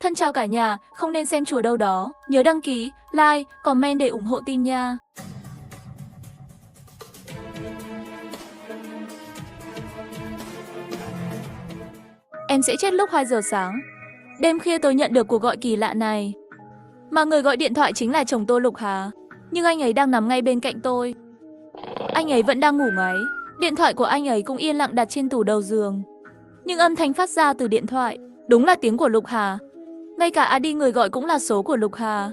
Thân chào cả nhà, không nên xem chùa đâu đó. Nhớ đăng ký, like, comment để ủng hộ team nha. Em sẽ chết lúc 2 giờ sáng. Đêm khuya tôi nhận được cuộc gọi kỳ lạ này. Mà người gọi điện thoại chính là chồng tôi Lục Hà. Nhưng anh ấy đang nằm ngay bên cạnh tôi. Anh ấy vẫn đang ngủ ngáy. Điện thoại của anh ấy cũng yên lặng đặt trên tủ đầu giường. Nhưng âm thanh phát ra từ điện thoại đúng là tiếng của Lục Hà. Ngay cả ID người gọi cũng là số của Lục Hà.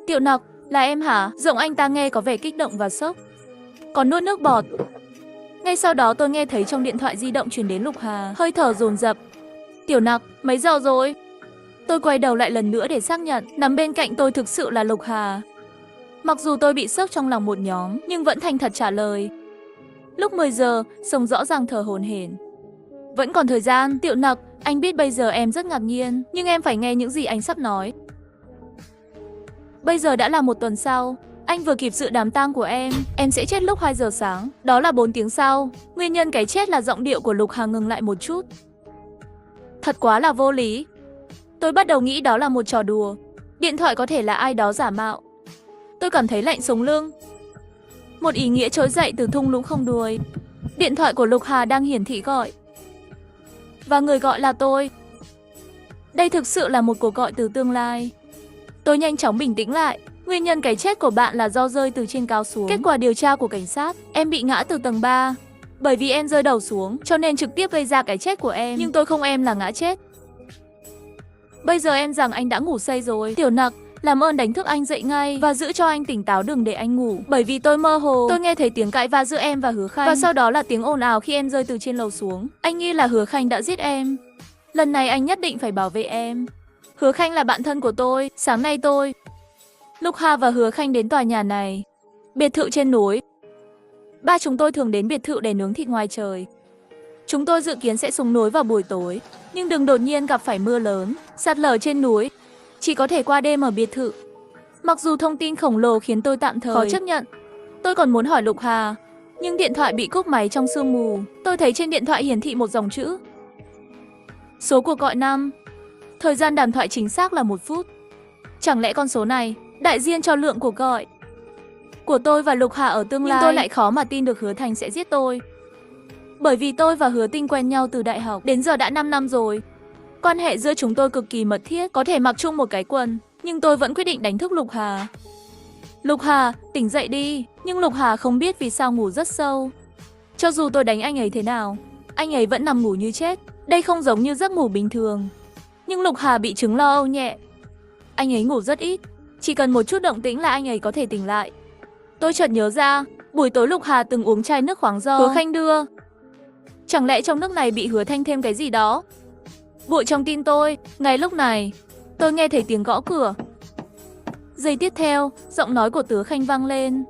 Tiểu Nặc, là em hả? Giọng anh ta nghe có vẻ kích động và sốc. Còn nuốt nước bọt. Ngay sau đó tôi nghe thấy trong điện thoại di động truyền đến Lục Hà, hơi thở dồn dập. Tiểu Nặc, mấy giờ rồi? Tôi quay đầu lại lần nữa để xác nhận, nằm bên cạnh tôi thực sự là Lục Hà. Mặc dù tôi bị sốc trong lòng một nhóm, nhưng vẫn thành thật trả lời. Lúc 10 giờ, Sông rõ ràng thở hổn hển. Vẫn còn thời gian, Tiểu Nặc, anh biết bây giờ em rất ngạc nhiên, nhưng em phải nghe những gì anh sắp nói. Bây giờ đã là 1 tuần sau, anh vừa kịp dự đám tang của em sẽ chết lúc 2 giờ sáng, đó là 4 tiếng sau. Nguyên nhân cái chết là giọng điệu của Lục Hà ngừng lại một chút. Thật quá là vô lý. Tôi bắt đầu nghĩ đó là một trò đùa. Điện thoại có thể là ai đó giả mạo. Tôi cảm thấy lạnh sống lưng. Một ý nghĩa trỗi dậy từ thung lũng không đuôi. Điện thoại của Lục Hà đang hiển thị gọi. Và người gọi là tôi. Đây thực sự là một cuộc gọi từ tương lai. Tôi nhanh chóng bình tĩnh lại. Nguyên nhân cái chết của bạn là do rơi từ trên cao xuống. Kết quả điều tra của cảnh sát, em bị ngã từ tầng 3. Bởi vì em rơi đầu xuống, cho nên trực tiếp gây ra cái chết của em. Nhưng tôi không em là ngã chết. Bây giờ em rằng anh đã ngủ say rồi. Tiểu Nặc, làm ơn đánh thức anh dậy ngay và giữ cho anh tỉnh táo, đừng để anh ngủ. Bởi vì tôi mơ hồ, tôi nghe thấy tiếng cãi vã giữa em và Hứa Khanh. Và sau đó là tiếng ồn ào khi em rơi từ trên lầu xuống. Anh nghi là Hứa Khanh đã giết em. Lần này anh nhất định phải bảo vệ em. Hứa Khanh là bạn thân của tôi. Sáng nay tôi, Lục Hà và Hứa Khanh đến tòa nhà này. Biệt thự trên núi. Ba chúng tôi thường đến biệt thự để nướng thịt ngoài trời. Chúng tôi dự kiến sẽ xuống núi vào buổi tối. Nhưng đừng đột nhiên gặp phải mưa lớn, sạt lở trên núi. Chỉ có thể qua đêm ở biệt thự. Mặc dù thông tin khổng lồ khiến tôi tạm thời khó chấp nhận. Tôi còn muốn hỏi Lục Hà, nhưng điện thoại bị cúp máy trong sương mù. Tôi thấy trên điện thoại hiển thị một dòng chữ. Số cuộc gọi 5. Thời gian đàm thoại chính xác là 1 phút. Chẳng lẽ con số này đại diện cho lượng cuộc gọi của tôi và Lục Hà ở tương lai? Nhưng tôi lại khó mà tin được Hứa Thành sẽ giết tôi. Bởi vì tôi và Hứa Tinh quen nhau từ đại học, đến giờ đã 5 năm rồi. Quan hệ giữa chúng tôi cực kỳ mật thiết, có thể mặc chung một cái quần. Nhưng tôi vẫn quyết định đánh thức Lục Hà. Lục Hà, tỉnh dậy đi. Nhưng Lục Hà không biết vì sao ngủ rất sâu. Cho dù tôi đánh anh ấy thế nào, anh ấy vẫn nằm ngủ như chết. Đây không giống như giấc ngủ bình thường. Nhưng Lục Hà bị chứng lo âu nhẹ. Anh ấy ngủ rất ít. Chỉ cần một chút động tĩnh là anh ấy có thể tỉnh lại. Tôi chợt nhớ ra, buổi tối Lục Hà từng uống chai nước khoáng do Hứa Khanh đưa. Chẳng lẽ trong nước này bị Hứa Thanh thêm cái gì đó? Vội trong tin tôi, ngay lúc này, tôi nghe thấy tiếng gõ cửa. Giây tiếp theo, giọng nói của Tứa Khanh vang lên.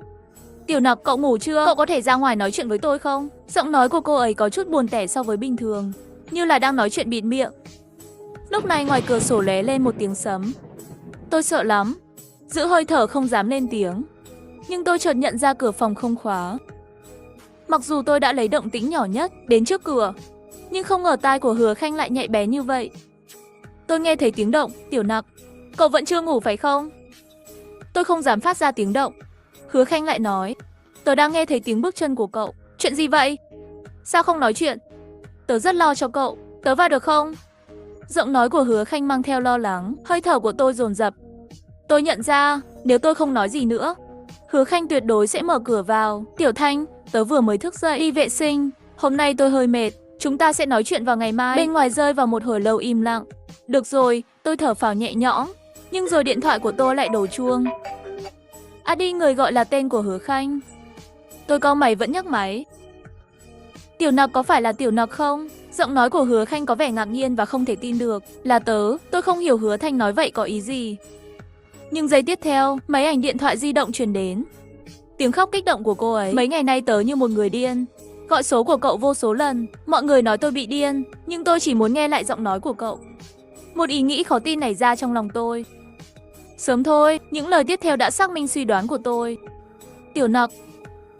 Tiểu Nặc, cậu ngủ chưa? Cậu có thể ra ngoài nói chuyện với tôi không? Giọng nói của cô ấy có chút buồn tẻ so với bình thường, như là đang nói chuyện bịt miệng. Lúc này ngoài cửa sổ lóe lên một tiếng sấm. Tôi sợ lắm, giữ hơi thở không dám lên tiếng. Nhưng tôi chợt nhận ra cửa phòng không khóa. Mặc dù tôi đã lấy động tĩnh nhỏ nhất đến trước cửa, nhưng không ngờ tai của Hứa Khanh lại nhạy bén như vậy. Tôi nghe thấy tiếng động. Tiểu Nặc, cậu vẫn chưa ngủ phải không? Tôi không dám phát ra tiếng động. Hứa Khanh lại nói, tớ đang nghe thấy tiếng bước chân của cậu. Chuyện gì vậy? Sao không nói chuyện? Tớ rất lo cho cậu, tớ vào được không? Giọng nói của Hứa Khanh mang theo lo lắng. Hơi thở của tôi dồn dập. Tôi nhận ra, nếu tôi không nói gì nữa, Hứa Khanh tuyệt đối sẽ mở cửa vào. Tiểu Thanh, tớ vừa mới thức dậy đi vệ sinh. Hôm nay tôi hơi mệt. Chúng ta sẽ nói chuyện vào ngày mai. Bên ngoài rơi vào một hồi lâu im lặng. Được rồi, tôi thở phào nhẹ nhõm. Nhưng rồi điện thoại của tôi lại đổ chuông. ID người gọi là tên của Hứa Khanh. Tôi cau mày vẫn nhấc máy. Tiểu Nặc, có phải là Tiểu Nặc không? Giọng nói của Hứa Khanh có vẻ ngạc nhiên và không thể tin được. Là tớ. Tôi không hiểu Hứa Thanh nói vậy có ý gì. Nhưng giây tiếp theo, máy ảnh điện thoại di động truyền đến. Tiếng khóc kích động của cô ấy. Mấy ngày nay tớ như một người điên. Gọi số của cậu vô số lần. Mọi người nói tôi bị điên, nhưng tôi chỉ muốn nghe lại giọng nói của cậu. Một ý nghĩ khó tin nảy ra trong lòng tôi. Sớm thôi, những lời tiếp theo đã xác minh suy đoán của tôi. Tiểu Nặc,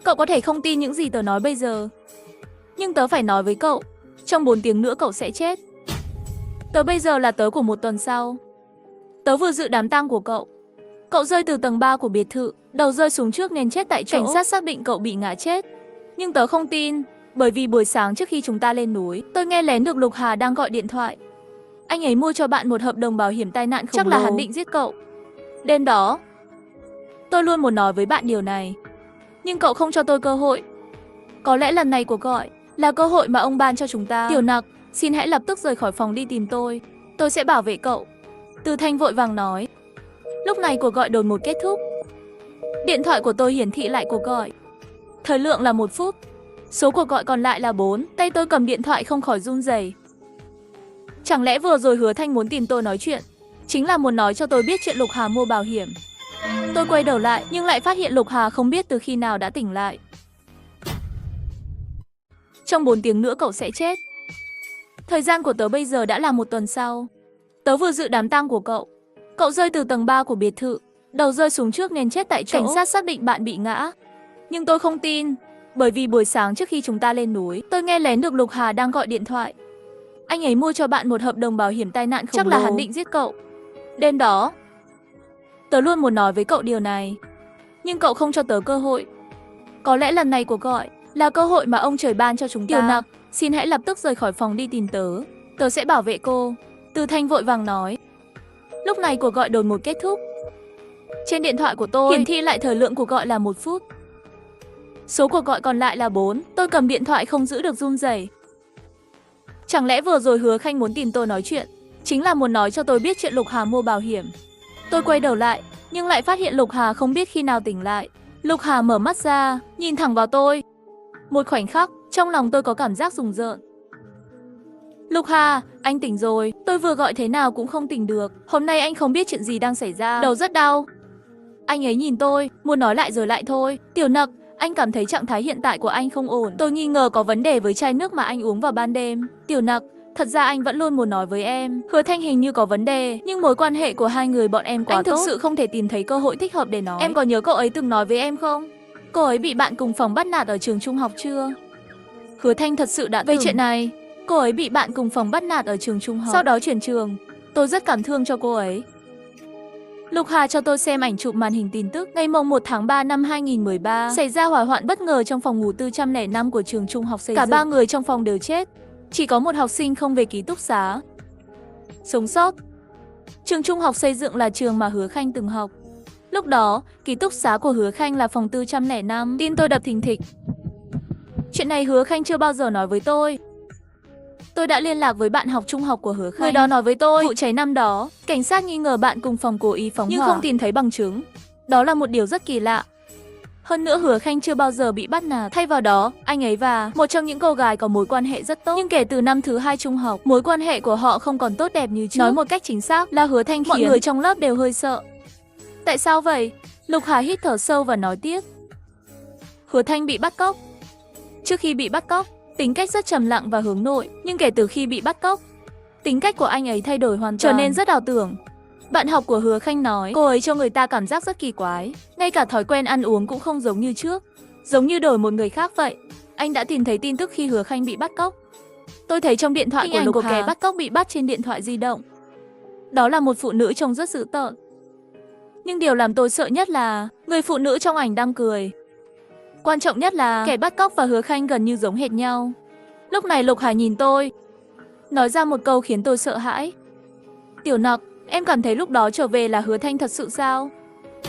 cậu có thể không tin những gì tớ nói bây giờ, nhưng tớ phải nói với cậu, trong 4 tiếng nữa cậu sẽ chết. Tớ bây giờ là tớ của 1 tuần sau. Tớ vừa dự đám tang của cậu. Cậu rơi từ tầng 3 của biệt thự, đầu rơi xuống trước nên chết tại chỗ. Cảnh sát xác định cậu bị ngã chết. Nhưng tớ không tin, bởi vì buổi sáng trước khi chúng ta lên núi, tôi nghe lén được Lục Hà đang gọi điện thoại. Anh ấy mua cho bạn một hợp đồng bảo hiểm tai nạn khổng lồ. Chắc là hắn định giết cậu. Đêm đó, tôi luôn muốn nói với bạn điều này, nhưng cậu không cho tôi cơ hội. Có lẽ lần này cuộc gọi là cơ hội mà ông ban cho chúng ta. Tiểu Nặc, xin hãy lập tức rời khỏi phòng đi tìm tôi sẽ bảo vệ cậu. Từ Thanh vội vàng nói. Lúc này cuộc gọi đột ngột kết thúc. Điện thoại của tôi hiển thị lại cuộc gọi. Thời lượng là 1 phút. Số cuộc gọi còn lại là 4. Tay tôi cầm điện thoại không khỏi run rẩy. Chẳng lẽ vừa rồi Hứa Thanh muốn tìm tôi nói chuyện, chính là muốn nói cho tôi biết chuyện Lục Hà mua bảo hiểm. Tôi quay đầu lại nhưng lại phát hiện Lục Hà không biết từ khi nào đã tỉnh lại. Trong 4 tiếng nữa cậu sẽ chết. Thời gian của tớ bây giờ đã là 1 tuần sau. Tớ vừa dự đám tang của cậu. Cậu rơi từ tầng 3 của biệt thự, đầu rơi xuống trước nên chết tại chỗ. Cảnh sát xác định bạn bị ngã. Nhưng tôi không tin, bởi vì buổi sáng trước khi chúng ta lên núi, tôi nghe lén được Lục Hà đang gọi điện thoại. Anh ấy mua cho bạn một hợp đồng bảo hiểm tai nạn khổng lồ. Chắc là hắn định giết cậu. Đêm đó, tớ luôn muốn nói với cậu điều này, nhưng cậu không cho tớ cơ hội. Có lẽ lần này cuộc gọi là cơ hội mà ông trời ban cho chúng ta. Tiểu Nặc, xin hãy lập tức rời khỏi phòng đi tìm tớ sẽ bảo vệ cô. Từ Thanh vội vàng nói. Lúc này cuộc gọi đột ngột kết thúc. Trên điện thoại của tôi hiển thị lại thời lượng cuộc gọi là 1 phút. Số cuộc gọi còn lại là 4. Tôi cầm điện thoại không giữ được run rẩy. Chẳng lẽ vừa rồi Hứa Khanh muốn tìm tôi nói chuyện, chính là muốn nói cho tôi biết chuyện Lục Hà mua bảo hiểm. Tôi quay đầu lại, nhưng lại phát hiện Lục Hà không biết khi nào tỉnh lại. Lục Hà mở mắt ra, nhìn thẳng vào tôi. Một khoảnh khắc, trong lòng tôi có cảm giác rùng rợn. Lục Hà, anh tỉnh rồi. Tôi vừa gọi thế nào cũng không tỉnh được. Hôm nay anh không biết chuyện gì đang xảy ra. Đầu rất đau. Anh ấy nhìn tôi, muốn nói lại rồi lại thôi. Tiểu Nặc, anh cảm thấy trạng thái hiện tại của anh không ổn. Tôi nghi ngờ có vấn đề với chai nước mà anh uống vào ban đêm. Tiểu Nặc, thật ra anh vẫn luôn muốn nói với em. Hứa Thanh hình như có vấn đề, nhưng mối quan hệ của hai người bọn em quá tốt. Anh thực sự không thể tìm thấy cơ hội thích hợp để nói. Em có nhớ cậu ấy từng nói với em không? Cô ấy bị bạn cùng phòng bắt nạt ở trường trung học chưa? Hứa Thanh thật sự đã về chuyện này. Cô ấy bị bạn cùng phòng bắt nạt ở trường trung học, sau đó chuyển trường. Tôi rất cảm thương cho cô ấy. Lục Hà cho tôi xem ảnh chụp màn hình tin tức. Ngày mùng 1 tháng 3 năm 2013, xảy ra hỏa hoạn bất ngờ trong phòng ngủ 405 của trường trung học xây dựng. Cả 3 người trong phòng đều chết. Chỉ có một học sinh không về ký túc xá sống sót. Trường trung học xây dựng là trường mà Hứa Khanh từng học. Lúc đó, ký túc xá của Hứa Khanh là phòng 405. Tim tôi đập thình thịch. Chuyện này Hứa Khanh chưa bao giờ nói với tôi. Tôi đã liên lạc với bạn học trung học của Hứa Khanh. Người đó nói với tôi, vụ cháy năm đó, cảnh sát nghi ngờ bạn cùng phòng cố ý phóng hỏa, nhưng không tìm thấy bằng chứng. Đó là một điều rất kỳ lạ. Hơn nữa Hứa Khanh chưa bao giờ bị bắt nạt. Thay vào đó, anh ấy và một trong những cô gái có mối quan hệ rất tốt. Nhưng kể từ năm thứ 2 trung học, mối quan hệ của họ không còn tốt đẹp như trước. Nói một cách chính xác là Hứa Thanh khiến mọi người trong lớp đều hơi sợ. Tại sao vậy? Lục Hà hít thở sâu và nói tiếp. Hứa Thanh bị bắt cóc. Trước khi bị bắt cóc, tính cách rất trầm lặng và hướng nội, nhưng kể từ khi bị bắt cóc, tính cách của anh ấy thay đổi hoàn toàn, trở nên rất ảo tưởng. Bạn học của Hứa Khanh nói, cô ấy cho người ta cảm giác rất kỳ quái, ngay cả thói quen ăn uống cũng không giống như trước, giống như đổi một người khác vậy. Anh đã tìm thấy tin tức khi Hứa Khanh bị bắt cóc. Tôi thấy trong điện thoại của Lục Hà, kẻ bắt cóc bị bắt trên điện thoại di động. Đó là một phụ nữ trông rất dữ tợn. Nhưng điều làm tôi sợ nhất là người phụ nữ trong ảnh đang cười. Quan trọng nhất là kẻ bắt cóc và Hứa Khanh gần như giống hệt nhau. Lúc này Lục Hà nhìn tôi, nói ra một câu khiến tôi sợ hãi. Tiểu Nặc, em cảm thấy lúc đó trở về là Hứa Thanh thật sự sao?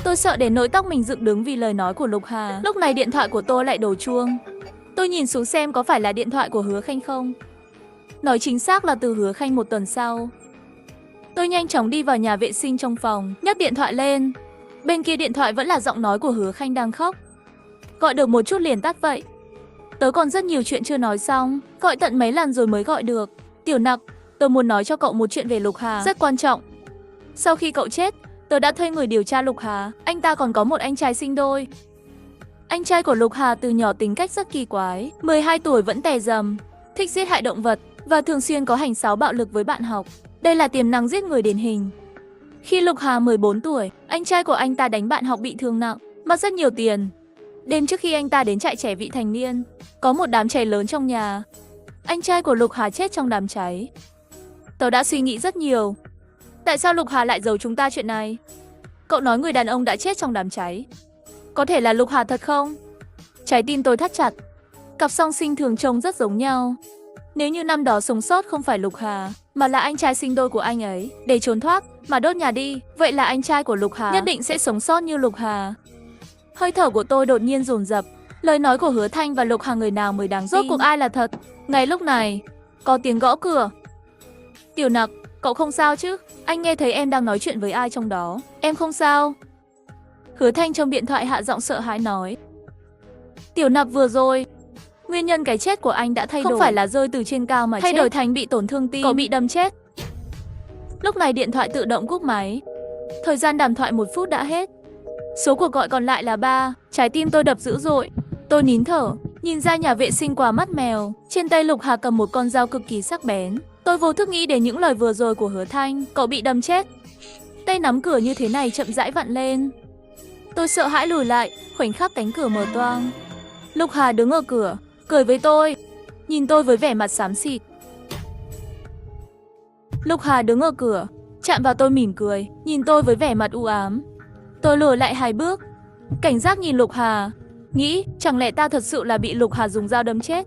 Tôi sợ đến nỗi tóc mình dựng đứng vì lời nói của Lục Hà. Lúc này điện thoại của tôi lại đổ chuông. Tôi nhìn xuống xem có phải là điện thoại của Hứa Khanh không. Nói chính xác là từ Hứa Khanh 1 tuần sau. Tôi nhanh chóng đi vào nhà vệ sinh trong phòng, nhấc điện thoại lên. Bên kia điện thoại vẫn là giọng nói của Hứa Khanh đang khóc. Gọi được một chút liền tắt vậy. Tớ còn rất nhiều chuyện chưa nói xong, gọi tận mấy lần rồi mới gọi được. Tiểu Nặc, tớ muốn nói cho cậu một chuyện về Lục Hà, rất quan trọng. Sau khi cậu chết, tớ đã thuê người điều tra Lục Hà. Anh ta còn có một anh trai sinh đôi. Anh trai của Lục Hà từ nhỏ tính cách rất kỳ quái, 12 tuổi vẫn tè rầm, thích giết hại động vật và thường xuyên có hành xáo bạo lực với bạn học. Đây là tiềm năng giết người điển hình. Khi Lục Hà 14 tuổi, anh trai của anh ta đánh bạn học bị thương nặng, mất rất nhiều tiền. Đêm trước khi anh ta đến trại trẻ vị thành niên, có một đám cháy lớn trong nhà. Anh trai của Lục Hà chết trong đám cháy. Tớ đã suy nghĩ rất nhiều. Tại sao Lục Hà lại giấu chúng ta chuyện này? Cậu nói người đàn ông đã chết trong đám cháy. Có thể là Lục Hà thật không? Trái tim tôi thắt chặt. Cặp song sinh thường trông rất giống nhau. Nếu như năm đó sống sót không phải Lục Hà, mà là anh trai sinh đôi của anh ấy, để trốn thoát mà đốt nhà đi, vậy là anh trai của Lục Hà nhất định sẽ sống sót như Lục Hà. Hơi thở của tôi đột nhiên dồn dập. Lời nói của Hứa Thanh và Lục Hà người nào mới đáng tin? Rốt cuộc ai là thật? Ngay lúc này, có tiếng gõ cửa. Tiểu Nặc, cậu không sao chứ? Anh nghe thấy em đang nói chuyện với ai trong đó. Em không sao. Hứa Thanh trong điện thoại hạ giọng sợ hãi nói. Tiểu Nặc vừa rồi, nguyên nhân cái chết của anh đã thay đổi. Không phải là rơi từ trên cao mà thay đổi thành bị tổn thương tim. Cậu bị đâm chết. Lúc này điện thoại tự động cúp máy. Thời gian đàm thoại 1 phút đã hết. Số cuộc gọi còn lại là 3. Trái tim tôi đập dữ dội. Tôi nín thở, nhìn ra nhà vệ sinh qua mắt mèo. Trên tay Lục Hà cầm một con dao cực kỳ sắc bén. Tôi vô thức nghĩ đến những lời vừa rồi của Hứa Thanh. Cậu bị đâm chết. Tay nắm cửa như thế này chậm rãi vặn lên. Tôi sợ hãi lùi lại. Khoảnh khắc cánh cửa mở toang. Lục Hà đứng ở cửa, cười với tôi, nhìn tôi với vẻ mặt xám xịt. Lục Hà đứng ở cửa, chạm vào tôi mỉm cười, nhìn tôi với vẻ mặt u ám. Tôi lùi lại 2 bước, cảnh giác nhìn Lục Hà, nghĩ chẳng lẽ ta thật sự là bị Lục Hà dùng dao đâm chết.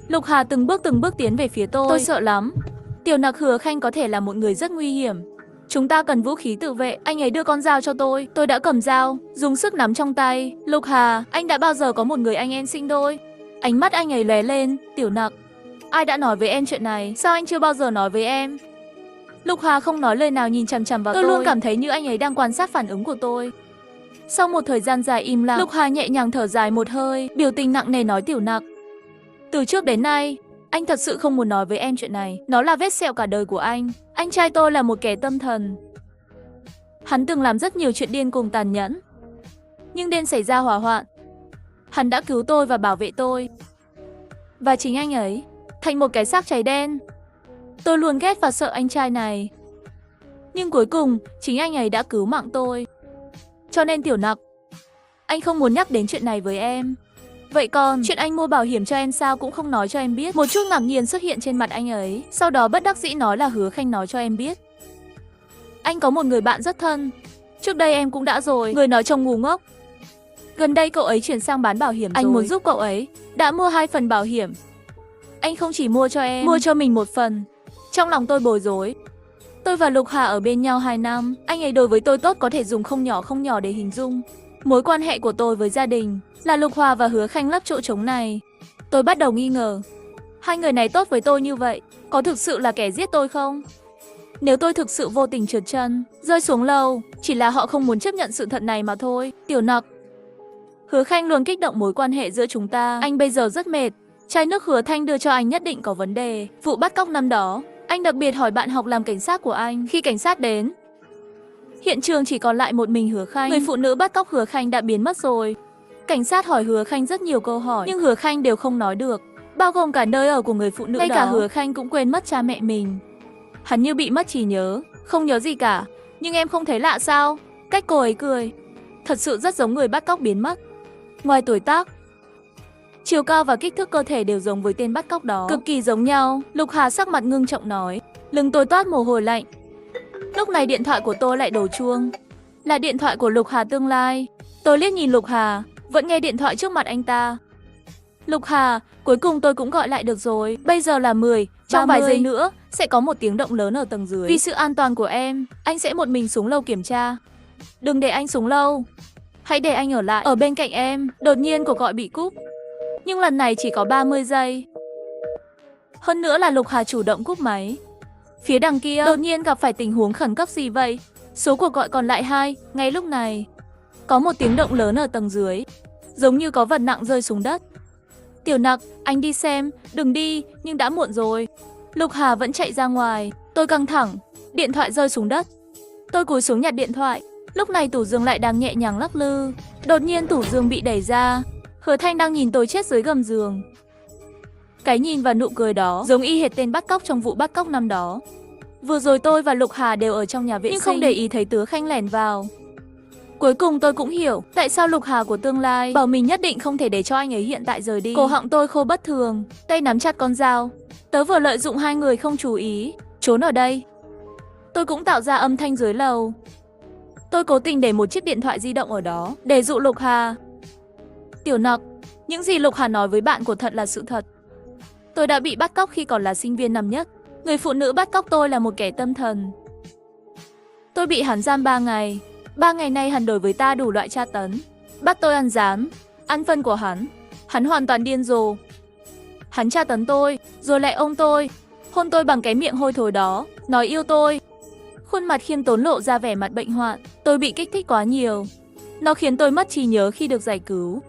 Lục Hà từng bước tiến về phía tôi sợ lắm. Tiểu Nặc, Hứa Khanh có thể là một người rất nguy hiểm. Chúng ta cần vũ khí tự vệ. Anh ấy đưa con dao cho tôi đã cầm dao, dùng sức nắm trong tay. Lục Hà, anh đã bao giờ có một người anh em sinh đôi? Ánh mắt anh ấy lóe lên. Tiểu Nặc, ai đã nói với em chuyện này? Sao anh chưa bao giờ nói với em? Lục Hà không nói lời nào, nhìn chằm chằm vào tôi. Tôi luôn cảm thấy như anh ấy đang quan sát phản ứng của tôi. Sau một thời gian dài im lặng, Lục Hà nhẹ nhàng thở dài một hơi, biểu tình nặng nề nói. Tiểu Nặc, từ trước đến nay, anh thật sự không muốn nói với em chuyện này. Nó là vết sẹo cả đời của anh. Anh trai tôi là một kẻ tâm thần. Hắn từng làm rất nhiều chuyện điên cuồng tàn nhẫn. Nhưng đêm xảy ra hỏa hoạn, hắn đã cứu tôi và bảo vệ tôi. Và chính anh ấy, thành một cái xác cháy đen. Tôi luôn ghét và sợ anh trai này. Nhưng cuối cùng, chính anh ấy đã cứu mạng tôi. Cho nên Tiểu Nặc, anh không muốn nhắc đến chuyện này với em. Vậy còn, chuyện anh mua bảo hiểm cho em sao cũng không nói cho em biết? Một chút ngạc nhiên xuất hiện trên mặt anh ấy. Sau đó bất đắc dĩ nói là Hứa Khanh nói cho em biết. Anh có một người bạn rất thân. Trước đây em cũng đã rồi. Người nói trông ngu ngốc. Gần đây cậu ấy chuyển sang bán bảo hiểm rồi. Anh muốn giúp cậu ấy. Đã mua 2 phần bảo hiểm. Anh không chỉ mua cho em, mua cho mình 1 phần. Trong lòng tôi bối rối. Tôi và Lục Hà ở bên nhau 2 năm. Anh ấy đối với tôi tốt có thể dùng không nhỏ để hình dung. Mối quan hệ của tôi với gia đình là Lục Hòa và Hứa Khanh lấp chỗ trống này. Tôi bắt đầu nghi ngờ. Hai người này tốt với tôi như vậy, có thực sự là kẻ giết tôi không? Nếu tôi thực sự vô tình trượt chân, rơi xuống lầu, chỉ là họ không muốn chấp nhận sự thật này mà thôi. Tiểu Nặc, Hứa Khanh luôn kích động mối quan hệ giữa chúng ta. Anh bây giờ rất mệt. Chai nước Hứa Thanh đưa cho anh nhất định có vấn đề. Vụ bắt cóc năm đó, anh đặc biệt hỏi bạn học làm cảnh sát của anh. Khi cảnh sát đến, hiện trường chỉ còn lại một mình Hứa Khanh. Người phụ nữ bắt cóc Hứa Khanh đã biến mất rồi. Cảnh sát hỏi Hứa Khanh rất nhiều câu hỏi, nhưng Hứa Khanh đều không nói được, bao gồm cả nơi ở của người phụ nữ đó. Ngay cả Hứa Khanh cũng quên mất cha mẹ mình. Hắn như bị mất trí nhớ, không nhớ gì cả. Nhưng em không thấy lạ sao? Cách cô ấy cười, thật sự rất giống người bắt cóc biến mất. Ngoài tuổi tác, chiều cao và kích thước cơ thể đều giống với tên bắt cóc đó, cực kỳ giống nhau. Lục Hà sắc mặt ngưng trọng nói. Lưng tôi toát mồ hôi lạnh. Lúc này điện thoại của tôi lại đổ chuông. Là điện thoại của Lục Hà tương lai. Tôi liếc nhìn Lục Hà, vẫn nghe điện thoại trước mặt anh ta. Lục Hà, cuối cùng tôi cũng gọi lại được rồi. Bây giờ là 10, trong vài giây nữa sẽ có một tiếng động lớn ở tầng dưới. Vì sự an toàn của em, anh sẽ một mình xuống lầu kiểm tra. Đừng để anh xuống lâu. Hãy để anh ở lại, ở bên cạnh em. Đột nhiên cuộc gọi bị cúp. Nhưng lần này chỉ có 30 giây. Hơn nữa là Lục Hà chủ động cúp máy. Phía đằng kia đột nhiên gặp phải tình huống khẩn cấp gì vậy? Số cuộc gọi còn lại 2. Ngay lúc này, có một tiếng động lớn ở tầng dưới, giống như có vật nặng rơi xuống đất. Tiểu Nặc, anh đi xem. Đừng đi, nhưng đã muộn rồi. Lục Hà vẫn chạy ra ngoài. Tôi căng thẳng, điện thoại rơi xuống đất. Tôi cúi xuống nhặt điện thoại. Lúc này tủ giường lại đang nhẹ nhàng lắc lư. Đột nhiên tủ giường bị đẩy ra. Hứa Thanh đang nhìn tôi chết dưới gầm giường. Cái nhìn và nụ cười đó giống y hệt tên bắt cóc trong vụ bắt cóc năm đó. Vừa rồi tôi và Lục Hà đều ở trong nhà vệ sinh, nhưng không để ý thấy Tứa Khanh lẻn vào. Cuối cùng tôi cũng hiểu tại sao Lục Hà của tương lai bảo mình nhất định không thể để cho anh ấy hiện tại rời đi. Cổ họng tôi khô bất thường, tay nắm chặt con dao. Tớ vừa lợi dụng hai người không chú ý, trốn ở đây. Tôi cũng tạo ra âm thanh dưới lầu. Tôi cố tình để một chiếc điện thoại di động ở đó để dụ Lục Hà. Tiểu Nặc, những gì Lục Hà nói với bạn của thật là sự thật. Tôi đã bị bắt cóc khi còn là sinh viên năm nhất. Người phụ nữ bắt cóc tôi là một kẻ tâm thần. Tôi bị hắn giam 3 ngày. 3 ngày nay hắn đối với ta đủ loại tra tấn. Bắt tôi ăn rán, ăn phân của hắn. Hắn hoàn toàn điên rồ. Hắn tra tấn tôi, rồi lại ôm tôi, hôn tôi bằng cái miệng hôi thối đó, nói yêu tôi. Khuôn mặt khiêm tốn lộ ra vẻ mặt bệnh hoạn. Tôi bị kích thích quá nhiều. Nó khiến tôi mất trí nhớ khi được giải cứu.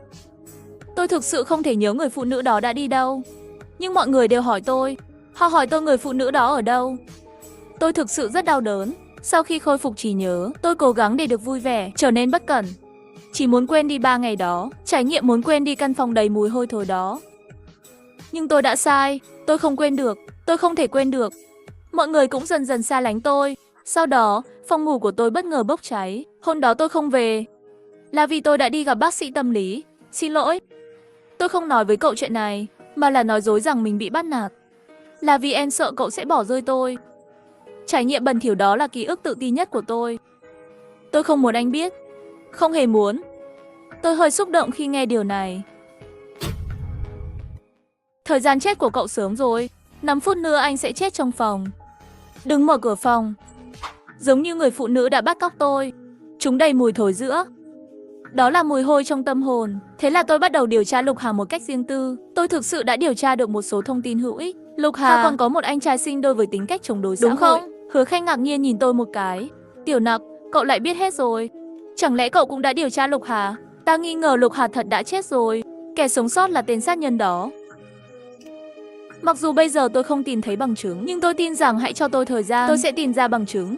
Tôi thực sự không thể nhớ người phụ nữ đó đã đi đâu. Nhưng mọi người đều hỏi tôi. Họ hỏi tôi người phụ nữ đó ở đâu. Tôi thực sự rất đau đớn. Sau khi khôi phục trí nhớ, tôi cố gắng để được vui vẻ, trở nên bất cẩn. Chỉ muốn quên đi 3 ngày đó, trải nghiệm muốn quên đi căn phòng đầy mùi hôi thối đó. Nhưng tôi đã sai, tôi không quên được, tôi không thể quên được. Mọi người cũng dần dần xa lánh tôi. Sau đó, phòng ngủ của tôi bất ngờ bốc cháy. Hôm đó tôi không về. Là vì tôi đã đi gặp bác sĩ tâm lý. Xin lỗi. Tôi không nói với cậu chuyện này, mà là nói dối rằng mình bị bắt nạt. Là vì em sợ cậu sẽ bỏ rơi tôi. Trải nghiệm bẩn thỉu đó là ký ức tự ti nhất của tôi. Tôi không muốn anh biết. Không hề muốn. Tôi hơi xúc động khi nghe điều này. Thời gian chết của cậu sớm rồi. 5 phút nữa anh sẽ chết trong phòng. Đừng mở cửa phòng. Giống như người phụ nữ đã bắt cóc tôi. Chúng đầy mùi thối rữa. Đó là mùi hôi trong tâm hồn. Thế là tôi bắt đầu điều tra Lục Hà một cách riêng tư. Tôi thực sự đã điều tra được một số thông tin hữu ích. Lục Hà còn có một anh trai sinh đôi với tính cách chống đối xã hội. Đúng không? Hứa Khanh ngạc nhiên nhìn tôi một cái. Tiểu Nặc, cậu lại biết hết rồi. Chẳng lẽ cậu cũng đã điều tra Lục Hà? Ta nghi ngờ Lục Hà thật đã chết rồi. Kẻ sống sót là tên sát nhân đó. Mặc dù bây giờ tôi không tìm thấy bằng chứng, nhưng tôi tin rằng hãy cho tôi thời gian, tôi sẽ tìm ra bằng chứng.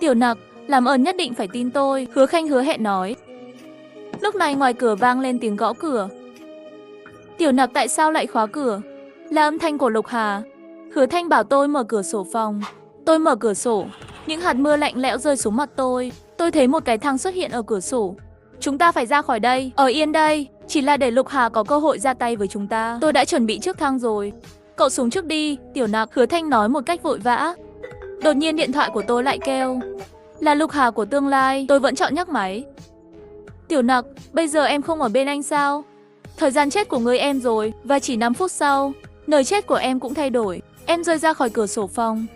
Tiểu Nặc, làm ơn nhất định phải tin tôi, Hứa Khanh hứa hẹn nói. Lúc này ngoài cửa vang lên tiếng gõ cửa. Tiểu Nặc tại sao lại khóa cửa? Là âm thanh của Lục Hà. Hứa Thanh bảo tôi mở cửa sổ phòng. Tôi mở cửa sổ. Những hạt mưa lạnh lẽo rơi xuống mặt tôi. Tôi thấy một cái thang xuất hiện ở cửa sổ. Chúng ta phải ra khỏi đây, ở yên đây. Chỉ là để Lục Hà có cơ hội ra tay với chúng ta. Tôi đã chuẩn bị trước thang rồi. Cậu xuống trước đi, Tiểu Nặc, Hứa Thanh nói một cách vội vã. Đột nhiên điện thoại của tôi lại kêu. Là Lục Hà của tương lai. Tôi vẫn chọn nhấc máy. Tiểu Nặc, bây giờ em không ở bên anh sao? Thời gian chết của người em rồi. Và chỉ 5 phút sau, nơi chết của em cũng thay đổi. Em rơi ra khỏi cửa sổ phòng.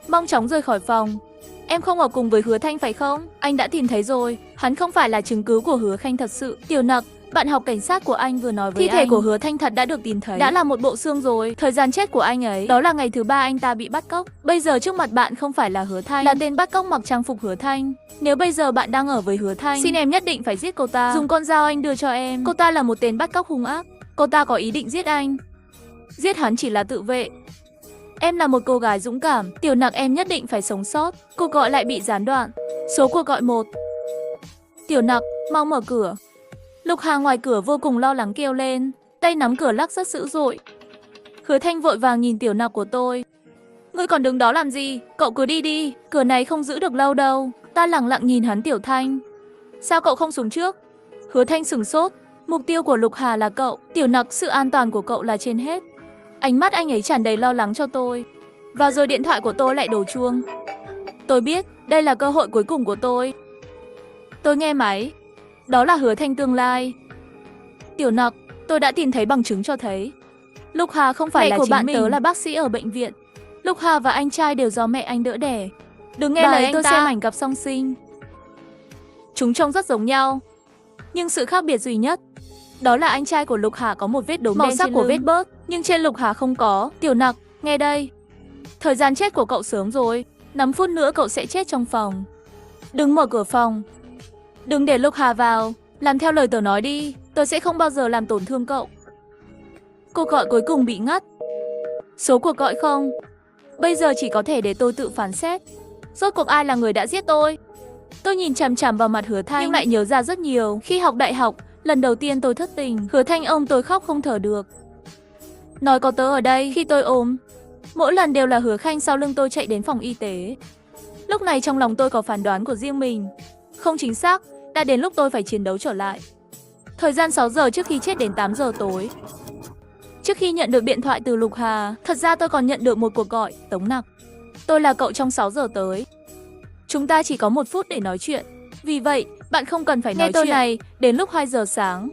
Mau chóng rời khỏi phòng. Em không ở cùng với Hứa Thanh phải không? Anh đã tìm thấy rồi. Hắn không phải là chứng cứ của Hứa Khanh thật sự. Tiểu Nặc, bạn học cảnh sát của anh vừa nói với anh. Thi thể của Hứa Thanh thật đã được tìm thấy. Đã là một bộ xương rồi. Thời gian chết của anh ấy, đó là ngày thứ 3 anh ta bị bắt cóc. Bây giờ trước mặt bạn không phải là Hứa Thanh, là tên bắt cóc mặc trang phục Hứa Thanh. Nếu bây giờ bạn đang ở với Hứa Thanh, xin em nhất định phải giết cô ta. Dùng con dao anh đưa cho em. Cô ta là một tên bắt cóc hung ác. Cô ta có ý định giết anh. Giết hắn chỉ là tự vệ. Em là một cô gái dũng cảm. Tiểu Nặc, em nhất định phải sống sót. Cuộc gọi lại bị gián đoạn. Số cuộc gọi 1. Tiểu Nặc, mau mở cửa. Lục Hà ngoài cửa vô cùng lo lắng kêu lên. Tay nắm cửa lắc rất dữ dội. Hứa Thanh vội vàng nhìn Tiểu Nặc của tôi. Ngươi còn đứng đó làm gì? Cậu cứ đi đi. Cửa này không giữ được lâu đâu. Ta lẳng lặng nhìn hắn. Tiểu Thanh, sao cậu không xuống trước? Hứa Thanh sửng sốt. Mục tiêu của Lục Hà là cậu. Tiểu Nặc, sự an toàn của cậu là trên hết. Ánh mắt anh ấy tràn đầy lo lắng cho tôi. Và rồi điện thoại của tôi lại đổ chuông. Tôi biết đây là cơ hội cuối cùng của tôi. Tôi nghe máy. Đó là Hứa Thanh tương lai. Tiểu Nặc, tôi đã tìm thấy bằng chứng cho thấy Lục Hà không phải là chính mình. Mẹ của bạn tớ là bác sĩ ở bệnh viện. Lục Hà và anh trai đều do mẹ anh đỡ đẻ. Đừng nghe lời anh ta. Tôi xem ảnh cặp song sinh. Chúng trông rất giống nhau. Nhưng sự khác biệt duy nhất, đó là anh trai của Lục Hà có một vết đốm đen trên lưng. Màu sắc của vết bớt, nhưng trên Lục Hà không có. Tiểu Nặc, nghe đây. Thời gian chết của cậu sớm rồi. 5 phút nữa cậu sẽ chết trong phòng. Đừng mở cửa phòng. Đừng để Lục Hà vào. Làm theo lời tớ nói đi. Tớ sẽ không bao giờ làm tổn thương cậu. Cuộc gọi cuối cùng bị ngắt. Số cuộc gọi không. Bây giờ chỉ có thể để tôi tự phán xét. Rốt cuộc ai là người đã giết tôi? Tôi nhìn chằm chằm vào mặt Hứa Thanh nhưng lại nhớ ra rất nhiều. Khi học đại học, lần đầu tiên tôi thất tình. Hứa Thanh ôm tôi khóc không thở được. Nói có tớ ở đây khi tôi ốm. Mỗi lần đều là Hứa Khanh sau lưng tôi chạy đến phòng y tế. Lúc này trong lòng tôi có phán đoán của riêng mình. Không chính xác, đã đến lúc tôi phải chiến đấu trở lại. Thời gian 6 giờ trước khi chết đến 8 giờ tối. Trước khi nhận được điện thoại từ Lục Hà, thật ra tôi còn nhận được một cuộc gọi. Tống Nặc, tôi là cậu trong 6 giờ tới. Chúng ta chỉ có 1 phút để nói chuyện. Vì vậy, bạn không cần phải nói chuyện. Này, đến lúc 2 giờ sáng.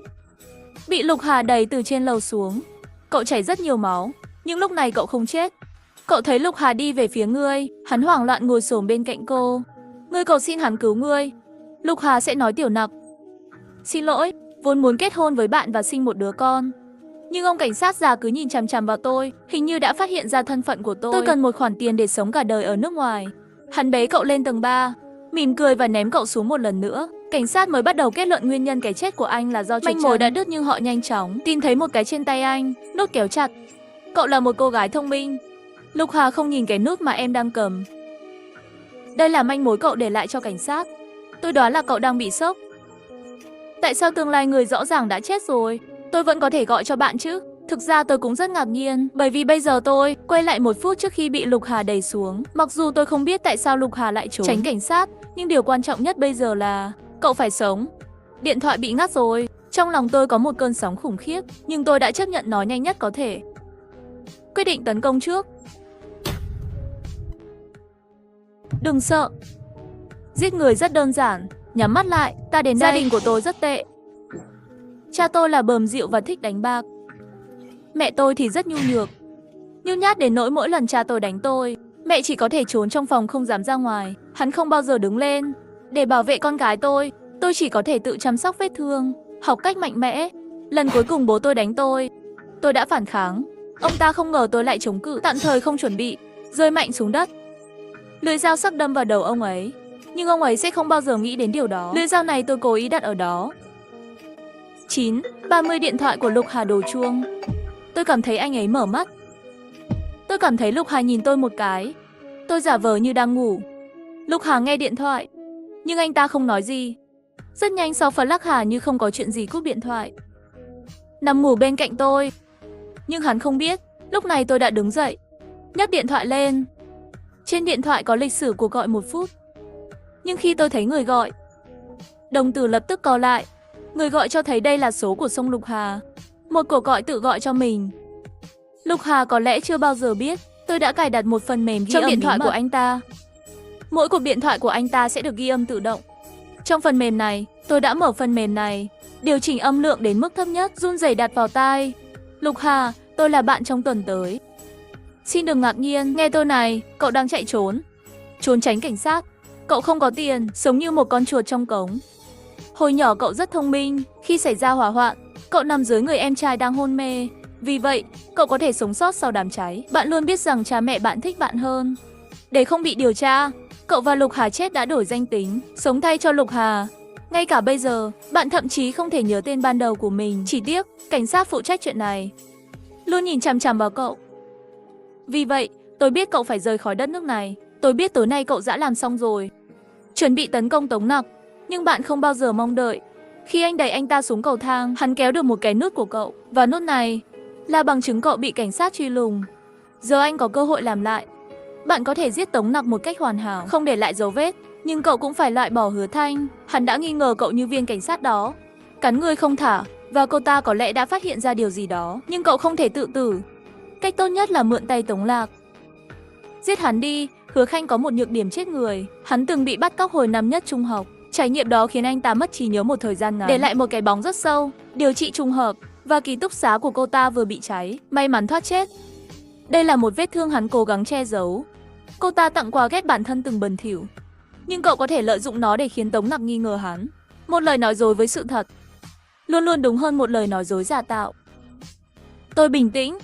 Bị Lục Hà đẩy từ trên lầu xuống. Cậu chảy rất nhiều máu, nhưng lúc này cậu không chết. Cậu thấy Lục Hà đi về phía ngươi, hắn hoảng loạn ngồi xổm bên cạnh cô. Ngươi cầu xin hắn cứu ngươi. Lục Hà sẽ nói Tiểu Nặc: xin lỗi, vốn muốn kết hôn với bạn và sinh một đứa con. Nhưng ông cảnh sát già cứ nhìn chằm chằm vào tôi, hình như đã phát hiện ra thân phận của tôi. Tôi cần một khoản tiền để sống cả đời ở nước ngoài. Hắn bế cậu lên tầng 3, mỉm cười và ném cậu xuống một lần nữa. Cảnh sát mới bắt đầu kết luận nguyên nhân cái chết của anh là do manh mối đã đứt, nhưng họ nhanh chóng tìm thấy một cái trên tay anh, nút kéo chặt. Cậu là một cô gái thông minh. Lục Hà không nhìn cái nút mà em đang cầm. Đây là manh mối cậu để lại cho cảnh sát. Tôi đoán là cậu đang bị sốc. Tại sao tương lai người rõ ràng đã chết rồi, tôi vẫn có thể gọi cho bạn chứ? Thực ra tôi cũng rất ngạc nhiên, bởi vì bây giờ tôi quay lại 1 phút trước khi bị Lục Hà đẩy xuống. Mặc dù tôi không biết tại sao Lục Hà lại tránh cảnh sát, nhưng điều quan trọng nhất bây giờ là cậu phải sống. Điện thoại bị ngắt rồi. Trong lòng tôi có một cơn sóng khủng khiếp, nhưng tôi đã chấp nhận nó nhanh nhất có thể. Quyết định tấn công trước. Đừng sợ. Giết người rất đơn giản. Nhắm mắt lại, ta đến đây. Gia đình của tôi rất tệ. Cha tôi là bờm rượu và thích đánh bạc. Mẹ tôi thì rất nhu nhược, nhút nhát đến nỗi mỗi lần cha tôi đánh tôi, mẹ chỉ có thể trốn trong phòng không dám ra ngoài. Hắn không bao giờ đứng lên để bảo vệ con gái tôi chỉ có thể tự chăm sóc vết thương, học cách mạnh mẽ. Lần cuối cùng bố tôi đánh tôi đã phản kháng. Ông ta không ngờ tôi lại chống cự, tạm thời không chuẩn bị, rơi mạnh xuống đất. Lưỡi dao sắc đâm vào đầu ông ấy, nhưng ông ấy sẽ không bao giờ nghĩ đến điều đó. Lưỡi dao này tôi cố ý đặt ở đó. 9:30 điện thoại của Lục Hà đổ chuông. Tôi cảm thấy anh ấy mở mắt. Tôi cảm thấy Lục Hà nhìn tôi một cái. Tôi giả vờ như đang ngủ. Lục Hà nghe điện thoại, nhưng anh ta không nói gì. Rất nhanh sau Lắc Hà như không có chuyện gì cúp điện thoại. Nằm ngủ bên cạnh tôi. Nhưng hắn không biết, lúc này tôi đã đứng dậy, nhấc điện thoại lên. Trên điện thoại có lịch sử cuộc gọi 1 phút. Nhưng khi tôi thấy người gọi, đồng tử lập tức co lại. Người gọi cho thấy đây là số của Song Lục Hà, một cuộc gọi tự gọi cho mình. Lục Hà có lẽ chưa bao giờ biết tôi đã cài đặt một phần mềm ghi âm điện thoại của anh ta. Mỗi cuộc điện thoại của anh ta sẽ được ghi âm tự động. Trong phần mềm này, tôi đã mở phần mềm này, điều chỉnh âm lượng đến mức thấp nhất, run rẩy đặt vào tai. Lục Hà, tôi là bạn trong tuần tới. Xin đừng ngạc nhiên, nghe tôi này, cậu đang chạy trốn tránh cảnh sát. Cậu không có tiền, sống như một con chuột trong cống. Hồi nhỏ cậu rất thông minh, khi xảy ra hỏa hoạn, cậu nằm dưới người em trai đang hôn mê. Vì vậy, cậu có thể sống sót sau đám cháy. Bạn luôn biết rằng cha mẹ bạn thích bạn hơn. Để không bị điều tra, cậu và Lục Hà chết đã đổi danh tính, sống thay cho Lục Hà. Ngay cả bây giờ, bạn thậm chí không thể nhớ tên ban đầu của mình. Chỉ tiếc, cảnh sát phụ trách chuyện này luôn nhìn chằm chằm vào cậu. Vì vậy, tôi biết cậu phải rời khỏi đất nước này. Tôi biết tối nay cậu đã làm xong rồi, chuẩn bị tấn công Tống Nặc. Nhưng bạn không bao giờ mong đợi. Khi anh đẩy anh ta xuống cầu thang, hắn kéo được một cái nút của cậu. Và nút này là bằng chứng cậu bị cảnh sát truy lùng. Giờ anh có cơ hội làm lại. Bạn có thể giết Tống Nặc một cách hoàn hảo, không để lại dấu vết. Nhưng cậu cũng phải loại bỏ Hứa Thanh. Hắn đã nghi ngờ cậu như viên cảnh sát đó, cắn người không thả. Và cô ta có lẽ đã phát hiện ra điều gì đó. Nhưng cậu không thể tự tử. Cách tốt nhất là mượn tay Tống Lạc. Giết hắn đi. Hứa Khanh có một nhược điểm chết người. Hắn từng bị bắt cóc hồi năm nhất trung học. Trải nghiệm đó khiến anh ta mất trí nhớ một thời gian ngắn, để lại một cái bóng rất sâu. Điều trị trùng hợp, và ký túc xá của cô ta vừa bị cháy, may mắn thoát chết. Đây là một vết thương hắn cố gắng che giấu. Cô ta tặng quà ghét bản thân từng bẩn thỉu, nhưng cậu có thể lợi dụng nó để khiến Tống Nặc nghi ngờ hắn. Một lời nói dối với sự thật luôn luôn đúng hơn một lời nói dối giả tạo. Tôi bình tĩnh,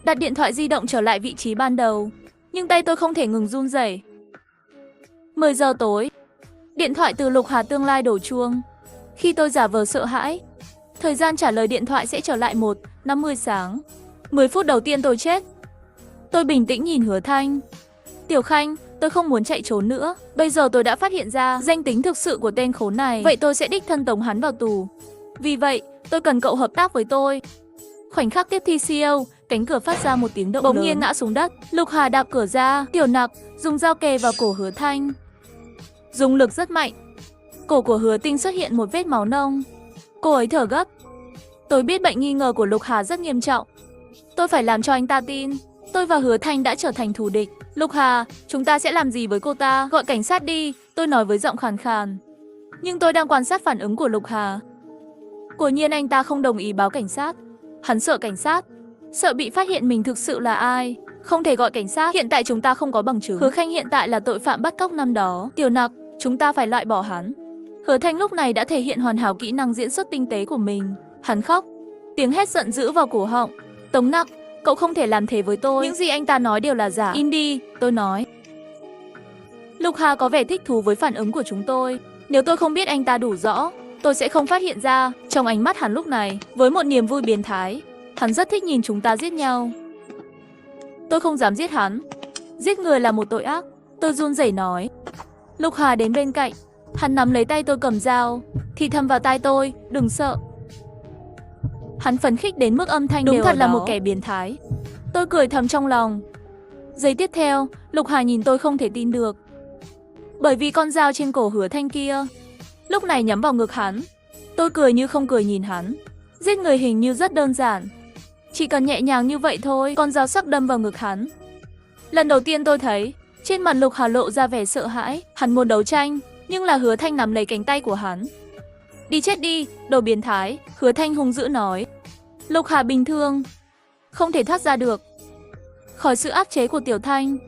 đặt điện thoại di động trở lại vị trí ban đầu, nhưng tay tôi không thể ngừng run rẩy. 10 giờ tối. Điện thoại từ Lục Hà tương lai đổ chuông. Khi tôi giả vờ sợ hãi, thời gian trả lời điện thoại sẽ trở lại 1:50 sáng. 10 phút đầu tiên tôi chết. Tôi bình tĩnh nhìn Hứa Thanh. Tiểu Khanh, tôi không muốn chạy trốn nữa. Bây giờ tôi đã phát hiện ra danh tính thực sự của tên khốn này. Vậy tôi sẽ đích thân tống hắn vào tù. Vì vậy, tôi cần cậu hợp tác với tôi. Khoảnh khắc tiếp TCO, cánh cửa phát ra một tiếng động bỗng nhiên ngã xuống đất. Lục Hà đạp cửa ra. Tiểu Nặc dùng dao kề vào cổ Hứa Thanh, dùng lực rất mạnh. Cổ của Hứa Tinh xuất hiện một vết máu nông. Cô ấy thở gấp. Tôi biết bệnh nghi ngờ của Lục Hà rất nghiêm trọng. Tôi phải làm cho anh ta tin tôi và Hứa Thanh đã trở thành thù địch. Lục Hà, chúng ta sẽ làm gì với cô ta? Gọi cảnh sát đi, tôi nói với giọng khàn khàn. Nhưng tôi đang quan sát phản ứng của Lục Hà. Quả nhiên anh ta không đồng ý báo cảnh sát. Hắn sợ cảnh sát, sợ bị phát hiện mình thực sự là ai. Không thể gọi cảnh sát, hiện tại chúng ta không có bằng chứng. Hứa Khanh hiện tại là tội phạm bắt cóc năm đó. Tiểu Nặc, chúng ta phải loại bỏ hắn. Hứa Thanh lúc này đã thể hiện hoàn hảo kỹ năng diễn xuất tinh tế của mình. Hắn khóc, tiếng hét giận dữ vào cổ họng. Tống Nặc, cậu không thể làm thế với tôi. Những gì anh ta nói đều là giả. Im đi, tôi nói. Lục Hà có vẻ thích thú với phản ứng của chúng tôi. Nếu tôi không biết anh ta đủ rõ, tôi sẽ không phát hiện ra. Trong ánh mắt hắn lúc này, với một niềm vui biến thái, hắn rất thích nhìn chúng ta giết nhau. Tôi không dám giết hắn. Giết người là một tội ác. Tôi run rẩy nói. Lục Hà đến bên cạnh. Hắn nắm lấy tay tôi cầm dao, thì thầm vào tai tôi, đừng sợ. Hắn phấn khích đến mức âm thanh đúng thật là một kẻ biến thái. Tôi cười thầm trong lòng. Giây tiếp theo, Lục Hà nhìn tôi không thể tin được. Bởi vì con dao trên cổ Hứa Thanh kia lúc này nhắm vào ngực hắn. Tôi cười như không cười nhìn hắn. Giết người hình như rất đơn giản. Chỉ cần nhẹ nhàng như vậy thôi, con dao sắc đâm vào ngực hắn. Lần đầu tiên tôi thấy, trên mặt Lục Hà lộ ra vẻ sợ hãi. Hắn muốn đấu tranh, nhưng là Hứa Thanh nắm lấy cánh tay của hắn. Đi chết đi, đồ biến thái, Hứa Thanh hung dữ nói. Lục Hà bình thường, không thể thoát ra được khỏi sự áp chế của Tiểu Thanh.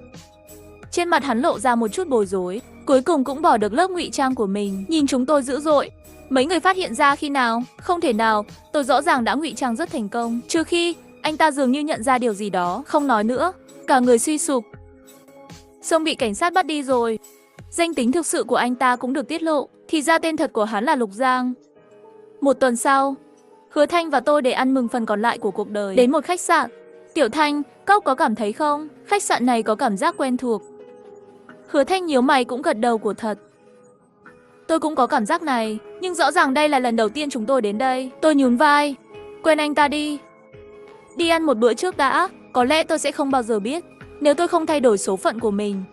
Trên mặt hắn lộ ra một chút bối rối, cuối cùng cũng bỏ được lớp ngụy trang của mình. Nhìn chúng tôi dữ dội. Mấy người phát hiện ra khi nào? Không thể nào, tôi rõ ràng đã ngụy trang rất thành công. Trừ khi, anh ta dường như nhận ra điều gì đó, không nói nữa. Cả người suy sụp. Sông bị cảnh sát bắt đi rồi. Danh tính thực sự của anh ta cũng được tiết lộ. Thì ra tên thật của hắn là Lục Giang. Một tuần sau, Hứa Thanh và tôi để ăn mừng phần còn lại của cuộc đời. Đến một khách sạn. Tiểu Thanh, cậu có cảm thấy không? Khách sạn này có cảm giác quen thuộc. Hứa Thanh nhíu mày cũng gật đầu của thật. Tôi cũng có cảm giác này, nhưng rõ ràng đây là lần đầu tiên chúng tôi đến đây. Tôi nhún vai. Quên anh ta đi. Đi ăn một bữa trước đã, có lẽ tôi sẽ không bao giờ biết nếu tôi không thay đổi số phận của mình.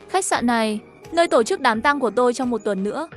Khách sạn này, nơi tổ chức đám tang của tôi trong một tuần nữa.